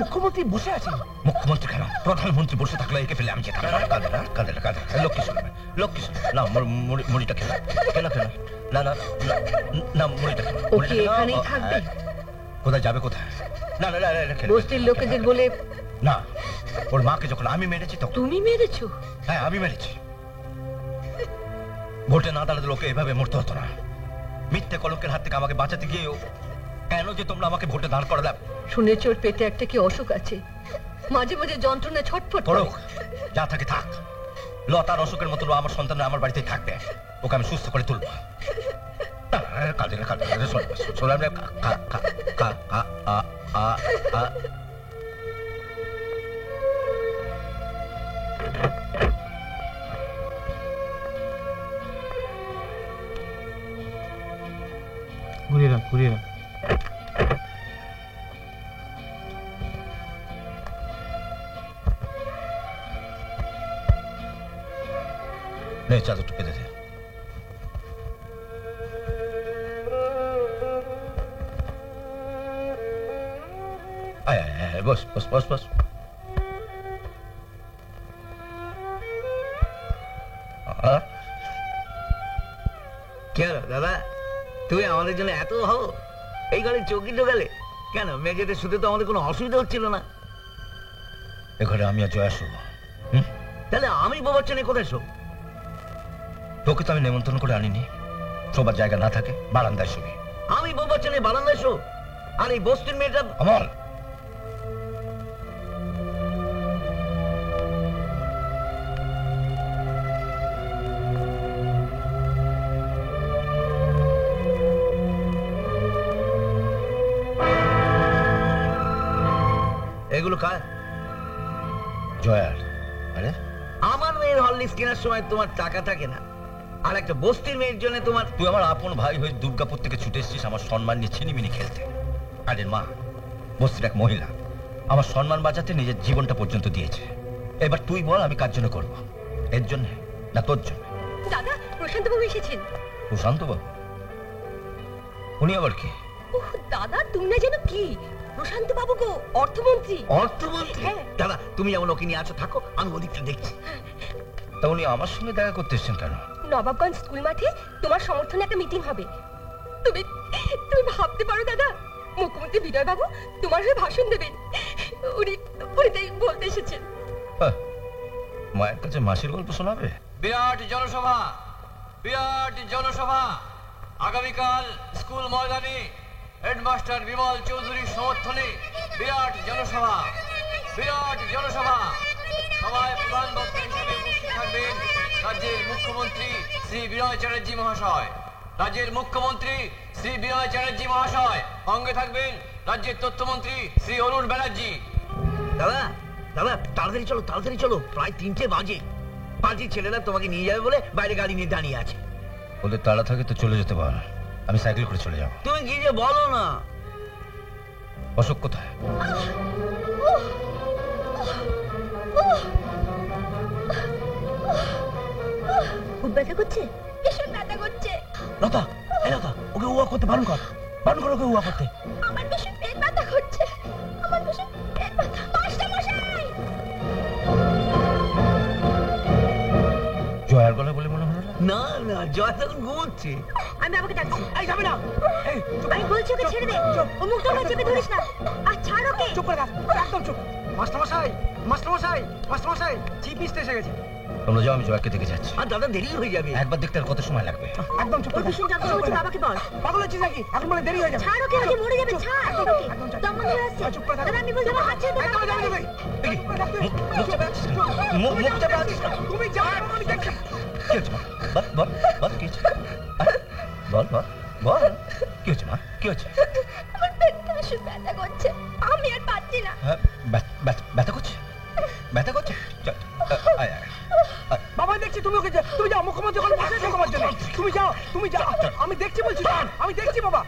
মুখ্যমন্ত্রী বসে আছেন। মুখ্যমন্ত্রী কেন, প্রধানমন্ত্রী বসে থাকলে একে ফেলে আমি যেতাম। কাঁদে লক্ষ্মী শুনবে, লক্ষ্মী শুনবে। না মুড়িটা খেলা, কেন কেন, না না না মুড়িটা খেলা। ওকে এখানেই থাকবে? কোথায় যাবে, কোথায়? না না বস্তির লোকেদের বলে না, ওর মাকে যখন আমি মেরেছি তখন। তুমি মেরেছো? হ্যাঁ আমি মেরেছি। ভোটে না দাঁড়াতে লোকে এভাবে মরতে হতো না। মিথ্যে কলঙ্কের হাত থেকে আমাকে বাঁচাতে গিয়েও কেন যে তোমরা আমাকে ভোটে দাঁড় করালে? শুনেছি ওর পেটে একটা কি অসুখ আছে, মাঝে মাঝে যন্ত্রণা ছটফট করে। যা থাকে থাক, লতার অসুখের মতো আমার সন্তান আমার বাড়িতেই থাকবে। ওকে আমি সুস্থ করে তুলবো। ঘুরিয়ে চাদরটা পেতে দে। বস বস বস বস। কেন দাদা, তুমি আমাদের জন্য এত ভাবো? এই ঘরে চৌকি ঢোকালে কেন? মেঝেতে শুতে তো আমাদের কোনো অসুবিধা হচ্ছিল না। এ ঘরে আমি আর জয়া শোব। তাহলে আমি বাবাচ্চনে কোথায় শোব? তোকে তো আমি নেমন্তন্ন করে আনিনি। শোবার জায়গা না থাকে বারান্দায় শুবি। আমি বাবাচ্চনে বারান্দায় শোব? আর এই বস্তির মেয়েটা অমল, এগুলো কার? জয়ার। আরে আমার মেয়ের হরলিক্স কেনার সময় তোমার টাকা থাকে না, আর একটা বস্তির মেয়ের জন্য তোমার। তুই আমার আপন ভাই হয়ে দুর্গাপুর থেকে ছুটে এসেছিস আমার সম্মান নিয়ে ছিনিমিনি খেলতে। আরে মা, বস্তির এক মহিলা আমার সম্মান বাঁচাতে নিজের জীবনটা পর্যন্ত দিয়েছে। এবার তুই বল আমি কার জন্য করবো? এর জন্য না তোর জন্য? দাদা, প্রশান্ত বাবু এসেছেন। প্রশান্ত বাবু? উনি আবার কি? ওহ দাদা, তুমি না জানো কি? প্রশান্ত বাবু গো, অর্থমন্ত্রী। অর্থমন্ত্রী? দাদা তুমি যেমন ওকে নিয়ে আছো থাকো, আমি ওদিকটা দেখছি। তা উনি আমার সঙ্গে দেখা করতে এসেছেন কেন? নবাবগঞ্জ স্কুল মাঠে তোমার সমর্থনে একটা মিটিং হবে। তুমি তুমি ভাবতে পারো দাদা, মুখ্যমন্ত্রী বিনয় বাবু তোমার হয়ে ভাষণ দেবেন। উনি তাই বলতে এসেছেন। মায়ের কাছে মাসির গল্প শোনাবে? বিরাট জনসভা, বিরাট জনসভা। আগামীকাল স্কুল ময়দানে হেডমাস্টার বিমল চৌধুরীর সমর্থনে বিরাট জনসভা, বিরাট জনসভা। সভায় প্রধান বক্তা হিসেবে উপস্থিত থাকবেন রাজ্যের মুখ্যমন্ত্রী শ্রী বিনয় চ্যাটার্জি মহাশয়। রাজ্যের মুখ্যমন্ত্রী শ্রী বিনয় চ্যাটার্জি মহাশয় সঙ্গে থাকবেন রাজ্যের তথ্যমন্ত্রী শ্রী অরুণ ব্যানার্জি। দাদা দাদা তাড়াতাড়ি চলো, তাড়াতাড়ি চলো, প্রায় 3টে বাজে। পার্টির ছেলেরা তোমাকে নিয়ে যাবে বলে বাইরে গাড়ি নিয়ে দাঁড়িয়ে আছে। ওদের তাড়া থাকে তো চলে যেতে পার, আমি সাইকেল করে চলে যাবো। তুমি গিয়ে যে বলো না। অশোক কোথায়? খুব ব্যথা করছে? ভীষণ ব্যথা করছে। লতা, এই লতা, ওকে উয়া করতে বারণ কর, বারণ কর ওকে উয়া করতে। আমার ভীষণ পেট ব্যথা করছে, আমার ভীষণ পেট ব্যথা। মাস্টার মশাই! জয়ার গলা বলে মনে হলো না? না না, জয় তখন ঘুমোচ্ছে। আমি বাবাকে ডাকছি। এই যাবে না, এই আমি বলছি ওকে ছেড়ে দে, ও মুখটা ওকে চেপে ধরিস না। আর ছাড় ওকে। চুপ করে থাক, একদম চুপ। মাস্টারমশাই, মাস্টারমশাই, মাস্টারমশাই, চিফ মিনিস্টার এসে গেছে। তোমরা যাও, আমি জয়াকে দেখে যাচ্ছি। আর দাদা দেরি হয়ে যাবে। একবার দেখতে আর কত সময় লাগবে? একদম চুপ করে থাক। ভীষণ যন্ত্রণা হচ্ছে, বাবাকে বল। পাগল হচ্ছিস নাকি? এখন বলে দেরি হয়ে যাবে। ছাড় ওকে, ওকে মরে যাবে। ছাড় ওকে, দম বন্ধ হয়ে আসছে। চুপ করে থাক। দাদা আমি বলছি আমার হাত ছেড়ে দে। একদম যাবে না তুই। মুখ চেপে আছিস কেন? মুখ চেপে আছিস কেন? তুমি যাও, আমি দেখছি। কি হচ্ছে মা? বল বল বল, কি হচ্ছে? বল বল বল, কি হচ্ছে মা? কি হচ্ছে? আমার পেটটা ভীষণ ব্যথা করছে, আমি আর পাচ্ছি না। ব্যথা করছে? ব্যথা করছে? চল, আয় আয়। বাবা দেখছি, তুমি ওকে তুমি যাও, মুখ্যমন্ত্রী ওখানে বসে আছে তোমার জন্য। তুমি যাও, তুমি যাও, আমি দেখছি বলছি, আমি দেখছি বাবা।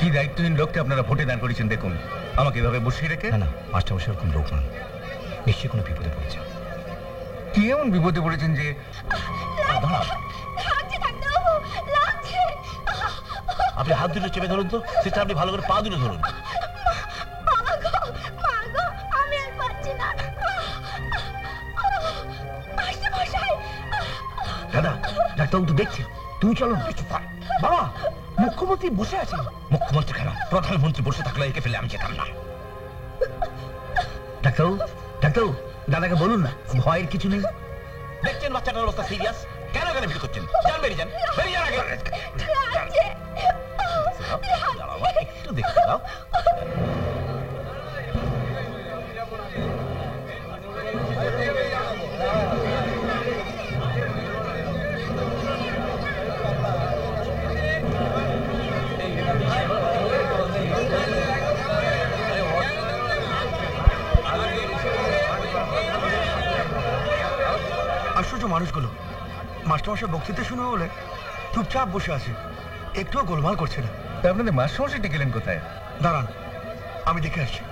কি দায়িত্বহীন লোককে আপনারা ভোটে দান করেছেন দেখুন, আমাকে এভাবে বসিয়ে রেখে। না না, মাস্টার বসে ওরকম লোক নন, নিশ্চয়ই কোনো বিপদে পড়েছে। কি এমন বিপদে পড়েছেন যে? দাঁড়া, আপনি হাত দুটো চেপে ধরুন তো, সিস্টার আপনি ভালো করে পা দুটো ধরুন। দাদা, ডাক্তারবাবু তো দেখছে, তুমি চলো না। বাবা, মুখ্যমন্ত্রী বসে আছে। মুখ্যমন্ত্রী কেন, প্রধানমন্ত্রী বসে থাকলে একে ফেলে আমি যেতাম না। ডাক্তারবাবু, ডাক্তারবাবু, দাদাকে বলুন না, ভয়ের কিছু নেই। দেখছেন বাচ্চাটার অবস্থা সিরিয়াস, কেন কেন ভিড় করছেন? যান, বেরিয়ে যান, বেরিয়ে যান আগে। দাঁড়াও, একটু দেখতে দাও। আশ্চর্য মানুষগুলো, মাস্টারমশাই বক্তৃতা শুনে হলে চুপচাপ বসে আছে, একটুও গোলমাল করছে না। তা আপনাদের মাস্টারমশাইটা গেলেন কোথায়? দাঁড়ান, আমি দেখে আসছি।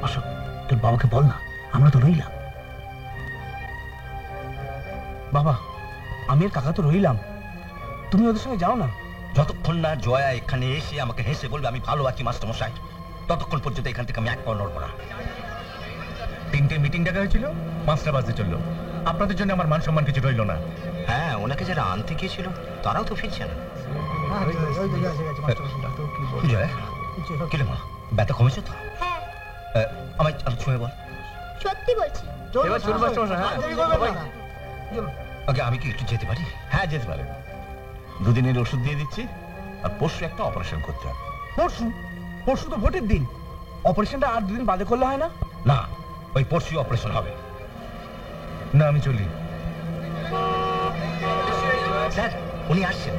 অশোক, তোর বাবাকে বল না, আমরা তো রইলাম। বাবা, আমি আর কাকা তো রইলাম, তুমি ওদের সঙ্গে যাও না। যতক্ষণ না জয়া এখানে এসে আমাকে হেসে বলবে আমি ভালো আছি মাস্টারমশাই, ততক্ষণ পর্যন্ত এখান থেকে আমি এক পাও নড়বো না। 3টে মিটিং ডাকা হয়েছিল, 5টা বাজতে চললো। আপনাদের জন্য আমার মান সম্মান কিছু রইল না। হ্যাঁ, ওনাকে যারা আনতে গিয়েছিল তারাও তো ফিরছে না। জয়া, কি রে মা, ব্যথা কমেছে তো? হ্যাঁ, আমায় ছুঁয়ে বল। সত্যি বলছি। এবার চলুন মাস্টারমশাই, হ্যাঁ। আগে আমি কি একটু যেতে পারি? হ্যাঁ, যেতে পারেন। 2 দিনের ওষুধ দিয়ে দিচ্ছি, আর পরশু একটা অপারেশন করতে হবে। পরশু? পরশু তো ভোটের দিন, অপারেশনটা আর 2 দিন বাদে করলে হয় না? না, ওই পরশু অপারেশন হবে। না, আমি চলি। স্যার, উনি আসছেন।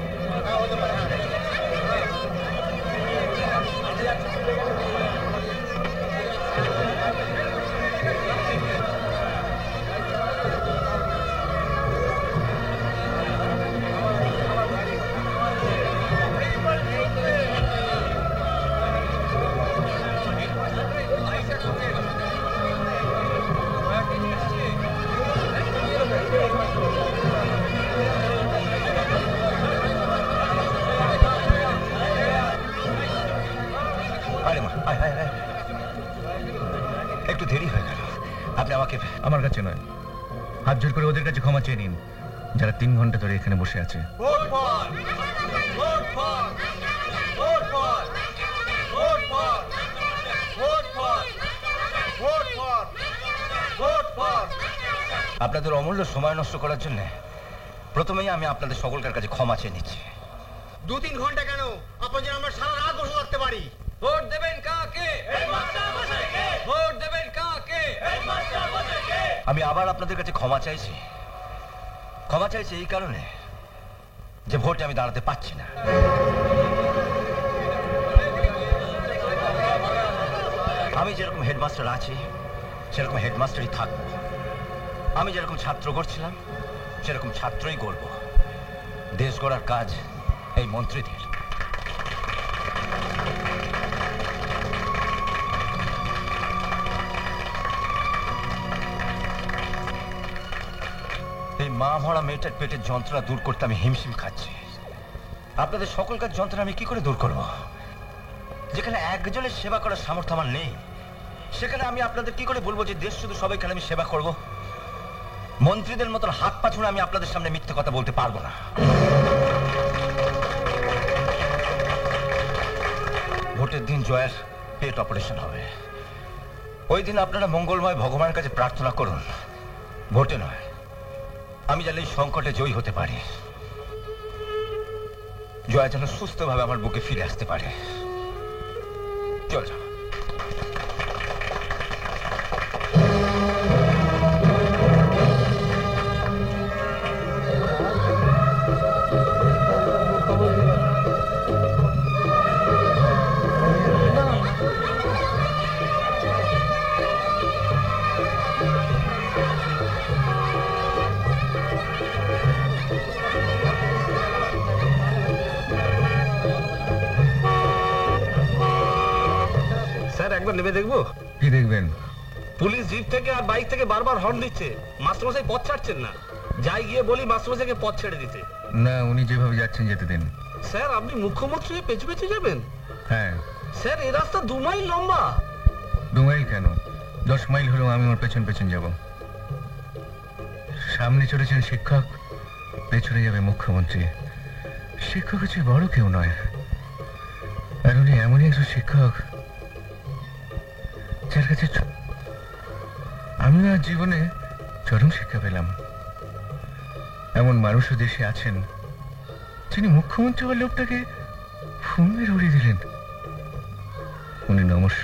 আরে মা, আয়, আয়, আয়। একটু দেরি হয়ে গেল, আপনি আমাকে। আমার কাছে নয়, হাত জোর করে ওদের কাছে ক্ষমা চেয়ে নিন, যারা 3 ঘন্টা ধরে এখানে বসে আছে। আপনাদের অমূল্য সময় নষ্ট করার জন্য প্রথমেই আমি আপনাদের সকলকার কাছে ক্ষমা চেয়ে নিচ্ছি। 2-3 ঘন্টা কেন, আপনার জন্য আমরা সারা রাত বসে থাকতে পারি। ভোট দেবেন কাকে? ভোট দেবেন কাকে? আমি আবার আপনাদের কাছে ক্ষমা চাইছি। ক্ষমা চাইছি এই কারণে যে ভোটে আমি দাঁড়াতে পারছি না। আমি যেরকম হেডমাস্টার আছি সেরকম হেডমাস্টারই থাকবো। আমি যেরকম ছাত্র করছিলাম সেরকম ছাত্রই করব। দেশ গড়ার কাজ এই মন্ত্রীদের। এই মা ভরা মেয়েটার পেটের যন্ত্রণা দূর করতে আমি হিমশিম খাচ্ছি। আপনাদের সকলকার যন্ত্রণা আমি কি করে দূর করব? যেখানে একজনের সেবা করার সামর্থ্য আমার নেই, সেখানে আমি আপনাদের কি করে বলবো যে দেশ শুধু সবাইখানে আমি সেবা করব? মন্ত্রীদের মতন হাত পা ছুঁড়ে আমি আপনাদের সামনে মিথ্যে কথা বলতে পারবো না। ভোটের দিন জয়ের পেট অপারেশন হবে। ওই দিন আপনারা মঙ্গলময় ভগবানের কাছে প্রার্থনা করুন, ভোটে নয়। আমি যেন এই সংকটে জয়ী হতে পারি, জয়া যেন সুস্থভাবে আমার বুকে ফিরে আসতে পারে। চল যাও। একবার নেমে দেখবো? কি দেখবেন? পুলিশ জিপ থেকে আর বাইক থেকে বারবার হর্ন দিচ্ছে, মাস্টারমশাই পথ ছাড়ছেন না। যাই গিয়ে বলি মাস্টারমশাইকে পথ ছেড়ে দিতে। না, উনি যেভাবে যাচ্ছেন যেতে দিন। স্যার আপনি মুখ্যমন্ত্রী হয়ে পেছু পেছু যাবেন? হ্যাঁ। স্যার এই রাস্তা 2 মাইল লম্বা। 2 মাইল কেন, 10 মাইল হলেও আমি ওর পেছন পেছন যাব। সামনে চলেছেন শিক্ষক, পেছনে যাবে মুখ্যমন্ত্রী। শিক্ষক হচ্ছে বড় কেউ নয়, আর উনি এমনই একজন শিক্ষক যার কাছে আমি আর জীবনে চরম শিক্ষা পেলাম। এমন মানুষও দেশে আছেন যিনি মুখ্যমন্ত্রী হওয়ার লোকটাকে ফোন মেরে উড়িয়ে দিলেন। উনি নমস্য।